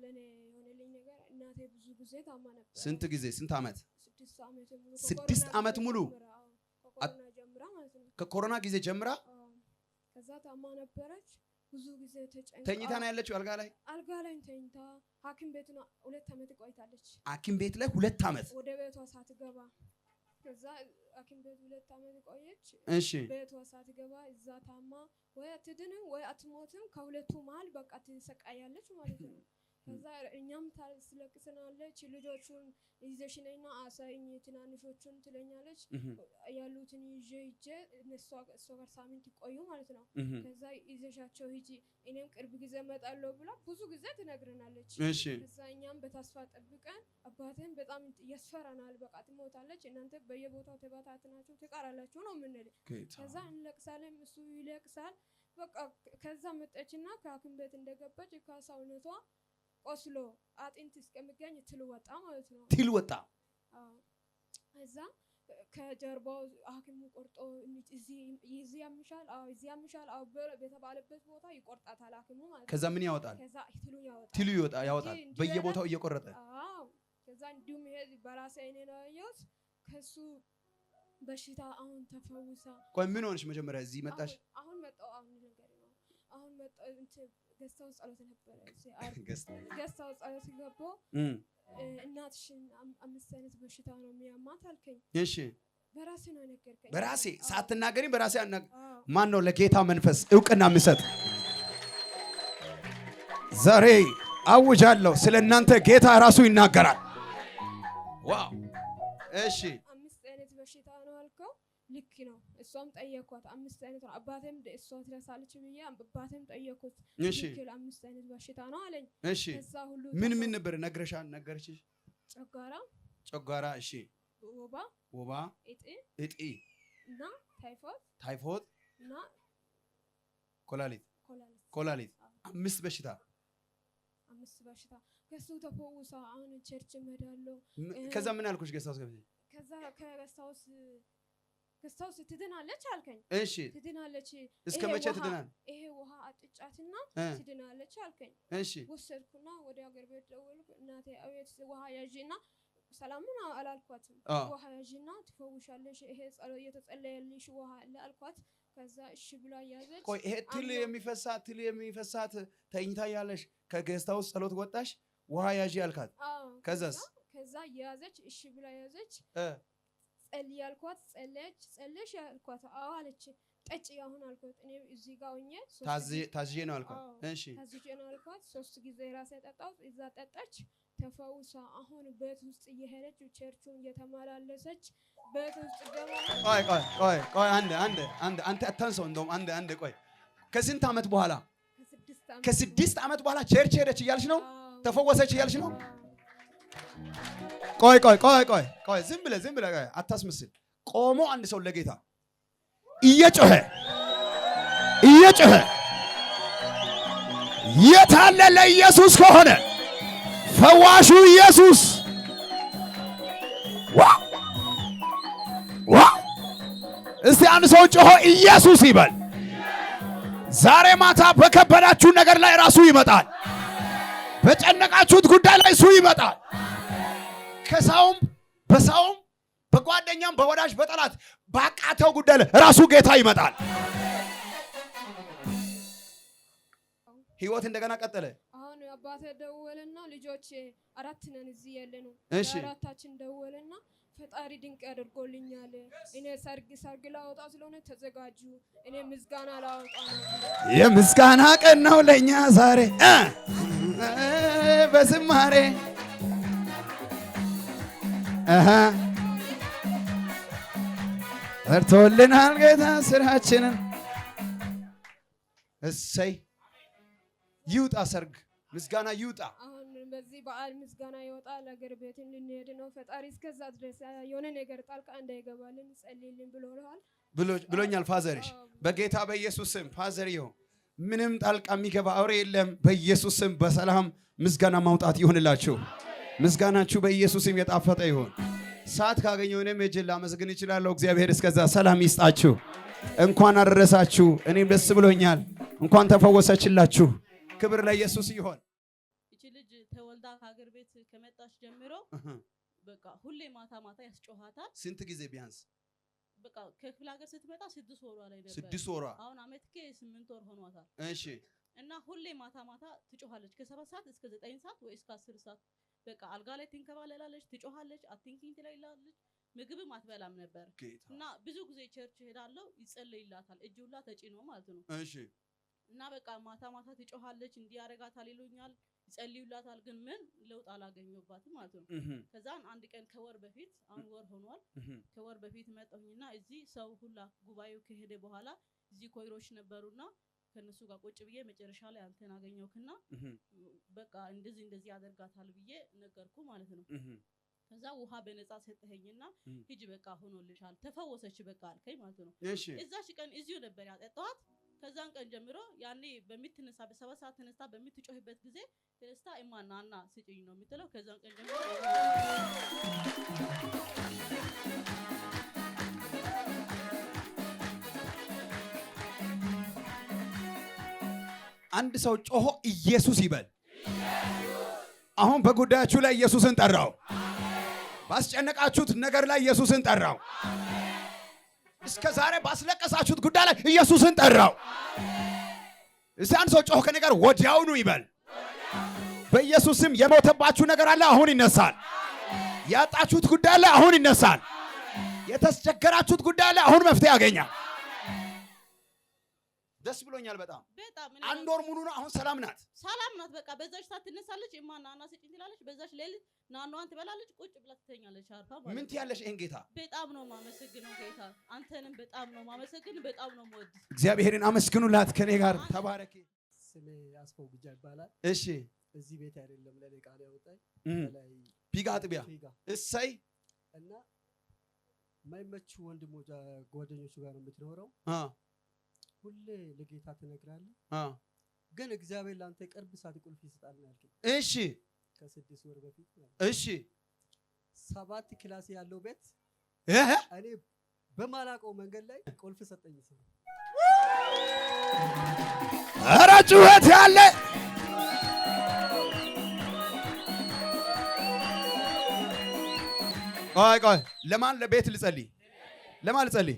ለኔ የሆነልኝ ነገር እናቴ ብዙ ጊዜ ታማ ነበር። ስንት ጊዜ? ስንት ዓመት? 6 ዓመት ሙሉ 6 ዓመት ሙሉ ከኮሮና ጀምራ ማለት ነው። ከኮሮና ጊዜ ጀምራ ከዛ ታማ ነበረች። ብዙ ጊዜ ተኝታ ነው ያለችው አልጋ ላይ ተኝታ ሐኪም ቤት ነው 2 ዓመት ቆይታለች። ሐኪም ቤት ላይ 2 ዓመት ወደ ቤቷ ሳትገባ ከዛ ሐኪም ቤት 2 ዓመት ቆየች። እሺ ቤቷ ሳትገባ እዛ ታማ ወይ አትድንም ወይ አትሞትም ከሁለቱ መሃል በቃ ትሰቃያለች ማለት ነው። ከዛ እኛም ታስለቅሰናለች። ልጆቹን ይዘሽ ነይና አሳይኝ ትናንሾቹን ትለኛለች። ያሉትን ይዤ እነሱ ጋር ሳምንት ይቆዩ ማለት ነው። ከዛ ይዘሻቸው ሂጂ እኔም ቅርብ ጊዜ እመጣለሁ ብላ ብዙ ጊዜ ትነግረናለች። ከዛ እኛም በተስፋ ጠብቀን አባቴን በጣም ያስፈራናል። በቃ ትሞታለች እናንተ በየቦታው ተበታትናችሁ ትቀራላችሁ ነው የምንል። ከዛ እንለቅሳለን እሱ ይለቅሳል። በቃ ከዛ መጣችና ከሐኪም ቤት እንደገባች ከሰውነቷ ቆስሎ አጥንት እስከሚገኝ ትል ወጣ ማለት ነው። ትል ወጣ። እዛ ከጀርባው ሐኪሙ ቆርጦ እዚህ ያምሻል በተባለበት ቦታ ይቆርጣታል ሐኪሙ ማለት ነው። ከዛ ምን ያወጣል? ከዛ ትሉ ያወጣል በየቦታው እየቆረጠ። ከዛ እንዲሁም ይሄ በራሴ እኔ ነው ያየሁት። ከሱ በሽታ አሁን ተፈውሳ። ቆይ ምን ሆነሽ መጀመሪያ እዚህ መጣሽ? አሁን መጣው ነገር ነው። አሁን መጣው ገስታው ጸሎት ነበር። ገስታው ጸሎት ገባው። እናትሽን 5 አይነት በሽታ ነው የሚያማት አልከኝ። እሺ በራሴ ነው ነገርከኝ። በራሴ ሳትናገሪ በራሴ ማን ነው ለጌታ መንፈስ ዕውቅና የሚሰጥ? ዛሬ አውጃለሁ ስለናንተ ጌታ ራሱ ይናገራል። ዋው እሺ 5 አይነት በሽታ ነው አልከው። ልክ ነው። እሷም ጠየኳት 5 አይነት ነው። አባቴም እሷ ትረሳለች ብዬ አባቴም ጠየኩት። ልክ 5 አይነት በሽታ ነው አለኝ። እሺ ምን ነበር ነገርሽሽ? ጨጓራ እሺ ወባ እጢ እና ታይፎይድ እና ኮላሊት 5 በሽታ ከሱ ተፈውሳ አሁን ቸርች እሄዳለሁ። ከዛ ምን አልኩሽ? ገስታውስ ገብተሽ ከዛ ከገስታውስ ትድናለች አልከኝ። እሺ ትድናለች። እስከ መቼ ትድናል? ይሄ ውሃ አጥጫትና ትድናለች አልከኝ። እሺ ወሰድኩና ወደ ሀገር ቤት ደወልኩ። እናቴ አቤት ውሃ ያዢና ሰላምን አላልኳትም። ውሃ ያዢና ትፈውሻለሽ ይሄ ጸሎት እየተጸለየልሽ ውሃ አለ አልኳት። ከዛ እሺ ብላ ያዘች። ቆይ ይሄ ትል የሚፈሳት ተኝታ ያለሽ ከገስታውስ ጸሎት ወጣሽ ውሃ ያዢ አልካት። ከዛ ያዘች። እሺ ብላ ያዘች። ጸልይ አልኳት። ጸለሽ አልኳት። አዎ አለች። ጠጪ አሁን አልኳት። እኔ እዚህ ጋር ሆኜ ታዝዤ ነው አልኳት። እሺ ታዝዤ ነው አልኳት። 3 ጊዜ ራሴ ጠጣው። እዛ ጠጣች ተፈውሳ አሁን ቤት ውስጥ እየሄደች ቸርቹን እየተመላለሰች ቤት ውስጥ ገባ። ቆይ አንተ አታንሰው። እንደውም አንድ ቆይ ከስንት ዓመት በኋላ? ከ6 ዓመት በኋላ ቸርች ሄደች እያልሽ ነው? ተፈወሰች እያልሽ ነው? ቆይ ዝም ብለህ አታስመስል። ቆሞ አንድ ሰው ለጌታ እየጮኸ የታለ ለኢየሱስ ከሆነ ፈዋሹ ኢየሱስ እስቲ አንድ ሰው ጮሆ ኢየሱስ ይበል። ዛሬ ማታ በከበዳችሁ ነገር ላይ ራሱ ይመጣል። በጨነቃችሁት ጉዳይ ላይ እሱ ይመጣል። ከሰውም በሰውም በጓደኛም በወዳጅ በጠላት ባቃተው ጉዳይ ላይ ራሱ ጌታ ይመጣል። ህይወት እንደገና ቀጠለ። አሁን አባቴ ደወለና ልጆቼ 4 ነን እዚህ ያለነው። እሺ 4ታችን ደወለና ፈጣሪ ድንቅ ያደርጎልኛል። እኔ ሰርግ ላወጣ ስለሆነ ተዘጋጁ። እኔ ምስጋና ላወጣ ነው። የምስጋና ቀን ነው ለኛ ዛሬ በዝማሬ እርቶልናል ጌታ ስራችንን። እሰይ ይውጣ ሰርግ ምስጋና ይውጣ። አሁን በዚህ በዓል ምስጋና ይወጣል። አገር ቤት ልንሄድ ነው። ፈጣሪ እስከዛ ድረስ የሆነ ነገር ጣልቃ እንዳይገባልን ጸልይልን ብሎኛል ፋዘርሽ። በጌታ በኢየሱስ ስም ፋዘርዮ ምንም ጣልቃ የሚገባ አውሬ የለም። በኢየሱስ ስም በሰላም ምስጋና ማውጣት ይሁንላችሁ። ምስጋናችሁ በኢየሱስ ስም የጣፈጠ ይሁን። ሰዓት ካገኘው እኔም እጅ ላመስግን እችላለሁ። እግዚአብሔር እስከዛ ሰላም ይስጣችሁ። እንኳን አደረሳችሁ። እኔም ደስ ብሎኛል። እንኳን ተፈወሰችላችሁ። ክብር ለኢየሱስ ይሁን። እቺ ልጅ ተወልዳ ከሀገር ቤት ከመጣች ጀምሮ በቃ ሁሌ ማታ ማታ ያስጮሃታል። ስንት ጊዜ ቢያንስ? በቃ ከክፍለ ሀገር ስትመጣ 6 ወሯ ላይ ነበር። 6 ወሯ አሁን አመት ከ8 ወር ሆኗታል። እሺ እና ሁሌ ማታ ማታ ትጮሃለች ከ7 ሰዓት እስከ 9 ሰዓት ወይ እስከ 10 ሰዓት በቃ አልጋ ላይ ትንከባለላለች፣ ትጮሃለች፣ አትንኪኝ ትላለች። ምግብም አትበላም ነበር። እና ብዙ ጊዜ ቸርች ሄዳለሁ ይጸልይላታል፣ እጅ ሁላ ተጭኖ ማለት ነው። እሺ እና በቃ ማታ ማታ ትጮሃለች፣ እንዲያረጋታል ይሉኛል፣ ይጸልዩላታል፣ ግን ምን ለውጥ አላገኘሁባትም ማለት ነው። ከዛን አንድ ቀን ከወር በፊት አሁን ወር ሆኗል፣ ከወር በፊት መጣሁኝና እዚህ ሰው ሁላ ጉባኤው ከሄደ በኋላ እዚህ ኮይሮች ነበሩና ከነሱ ጋር ቁጭ ብዬ መጨረሻ ላይ አንተን አገኘሁና በቃ እንደዚህ ያደርጋታል ብዬ ነገርኩ ማለት ነው። ከዛ ውሃ በነፃ ሰጠኸኝና ሂጂ በቃ ሆኖልሻል ተፈወሰች በቃ አልከኝ ማለት ነው። እዛች ቀን እዚሁ ነበር ያጠጣኋት። ከዛን ቀን ጀምሮ ያኔ በሚትነሳ በ7 ሰዓት ተነስታ በሚትጮህበት ጊዜ ተነስታ እማናና ስጪኝ ነው የምትለው። ከዛን ቀን ጀምሮ አንድ ሰው ጮሆ ኢየሱስ ይበል። አሁን በጉዳያችሁ ላይ ኢየሱስን ጠራው። ባስጨነቃችሁት ነገር ላይ ኢየሱስን ጠራው። እስከ ዛሬ ባስለቀሳችሁት ጉዳይ ላይ ኢየሱስን ጠራው። እስቲ አንድ ሰው ጮህ ከነገር ወዲያውኑ ይበል። በኢየሱስ ስም የሞተባችሁ ነገር አለ አሁን ይነሳል። ያጣችሁት ጉዳይ አለ አሁን ይነሳል። የተስቸገራችሁት ጉዳይ አለ አሁን መፍትሄ ያገኛል። ደስ ብሎኛል በጣም አንድ ወር ሙሉ ነው አሁን ሰላም ናት በቃ በዛች ሰዓት ትነሳለች እማናና ስጪኝ ትላለች። በዛች ሌሊት ናኗን ትበላለች ቁጭ ብላ ትተኛለች አርፋ ማለት ምን ትያለሽ? ይሄን ጌታ በጣም ነው ማመሰግነው። ጌታ አንተንም በጣም ነው ማመሰግን፣ በጣም ነው ሞድ። እግዚአብሔርን አመስግኑላት ከኔ ጋር ተባረኪ። ስሜ አስፋው ጉጃ ይባላል። እሺ እዚህ ቤት አይደለም ለኔ ቃል ያወጣኝ ላይ ፒጋ አጥቢያ እሰይ እና ማይመቹ ወንድሞች ጓደኞቹ ጋር ነው የምትኖረው። ሁሌ ለጌታ ትነግራለህ፣ ግን እግዚአብሔር ላንተ ቅርብ ሰዓት ቁልፍ ይሰጣል ነው ያልከኝ። እሺ ከ6 ወር በፊት እሺ 7 ክላስ ያለው ቤት እኔ በማላውቀው መንገድ ላይ ቁልፍ ሰጠኝ ሰው። ኧረ ጩኸት ያለ ቆይ ለማን ለቤት ልጸልይ? ለማን ልጸልይ?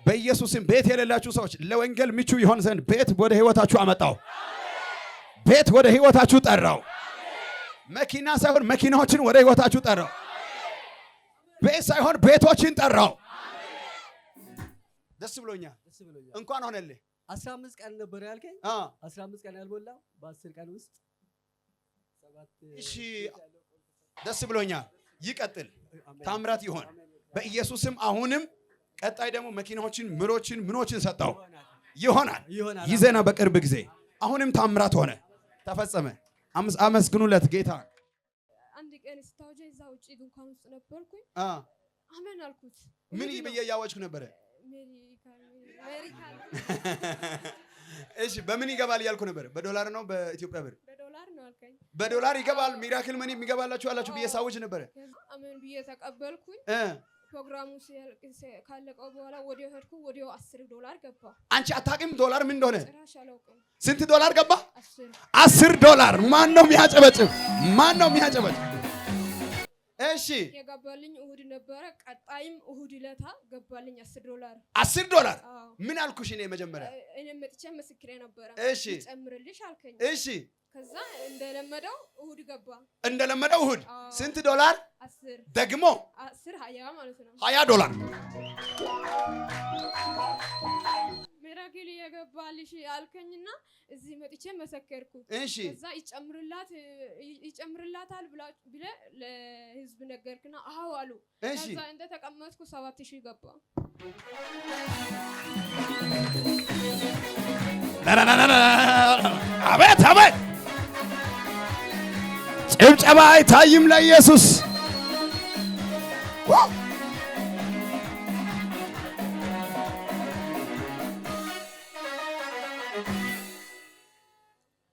በኢየሱስም ቤት የሌላችሁ ሰዎች ለወንጌል ምቹ ይሆን ዘንድ ቤት ወደ ህይወታችሁ አመጣው። ቤት ወደ ህይወታችሁ ጠራው። መኪና ሳይሆን መኪናዎችን ወደ ህይወታችሁ ጠራው። ቤት ሳይሆን ቤቶችን ጠራው። ደስ ብሎኛል። እንኳን ሆነልህ። 15 ቀን ነበር ያልከኝ። 15 ቀን ያልሞላው በ10 ቀን ውስጥ 7 እሺ ደስ ብሎኛል። ይቀጥል። ታምራት ይሆን በኢየሱስም አሁንም ቀጣይ ደግሞ መኪናዎችን ምኖችን ሰጣው። ይሆናል ይዘና በቅርብ ጊዜ አሁንም ታምራት ሆነ ተፈጸመ። አመስግኑለት ጌታ። አንድ ቀን ስታውጀ እዛ ውጪ ድንኳን ውስጥ ነበርኩኝ። አሜን አልኩት። ምን ይያወጭኩ ነበር? እሺ በምን ይገባል ያልኩ ነበር? በዶላር ነው በኢትዮጵያ ብር? በዶላር ነው አልከኝ። በዶላር ይገባል። ሚራክል ምን የሚገባላችሁ አላችሁ ብዬ ሳውጅ ነበር። አሜን ብዬ ተቀበልኩኝ። ፕሮግራሙ ካለቀው በኋላ ወዲያው ሄድኩ። ወዲያው $10 ገባ። አንቺ አታውቂም ዶላር ምን እንደሆነ? ስንት ዶላር ገባ? $10። ማን ነው የሚያጨበጭብ? ማን ነው የሚያጨበጭብ? እሺ የገባልኝ እሁድ ነበረ። ቀጣይም እሁድ ለታ ገባልኝ $10። $10 ምን አልኩሽ? እኔ መጀመሪያ እኔ መጥቼ መስክሬ ነበረ። እሺ ጨምርልሽ አልከኝ። እሺ ከዛ እንደለመደው እሁድ ገባ። እንደለመደው እሁድ ስንት ዶላር? 10 ደግሞ 20 ማለት ነው። $20 ሚራክል የገባልሽ አልከኝና እዚህ መጥቼ መሰከርኩ። እሺ ከዛ ይጨምርላታል ብለ ለህዝብ ነገርክና አዎ አሉ። ከዛ እንደተቀመጥኩ 7000 ገባ። አቤት አቤት! ጭብጨባ አይታይም ለኢየሱስ።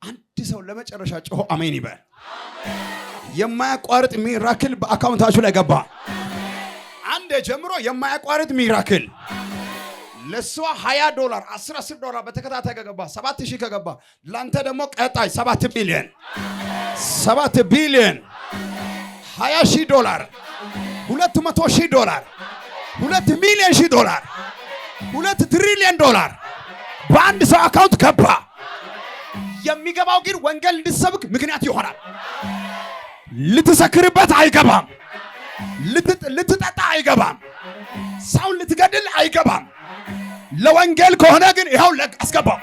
አንድ ሰው ለመጨረሻ ጮሆ አሜን ይበል። የማያቋርጥ ሚራክል በአካውንታችሁ ላይ ገባ። አንድ ጀምሮ የማያቋርጥ ሚራክል ለሷ $20 $10 በተከታታይ ከገባ 7000 ከገባ ላንተ ደግሞ ቀጣይ 7 ቢሊዮን 7 ቢሊዮን 20 ሺህ $20,000 $200,000 $2 ሚሊዮን $2 ትሪሊዮን በአንድ ሰው አካውንት ገባ። የሚገባው ግን ወንጌል እንድትሰብክ ምክንያት ይሆናል። ልትሰክርበት አይገባም። ልትጠጣ አይገባም። ሰውን ልትገድል አይገባም። ለወንጌል ከሆነ ግን ይኸው አስገባው።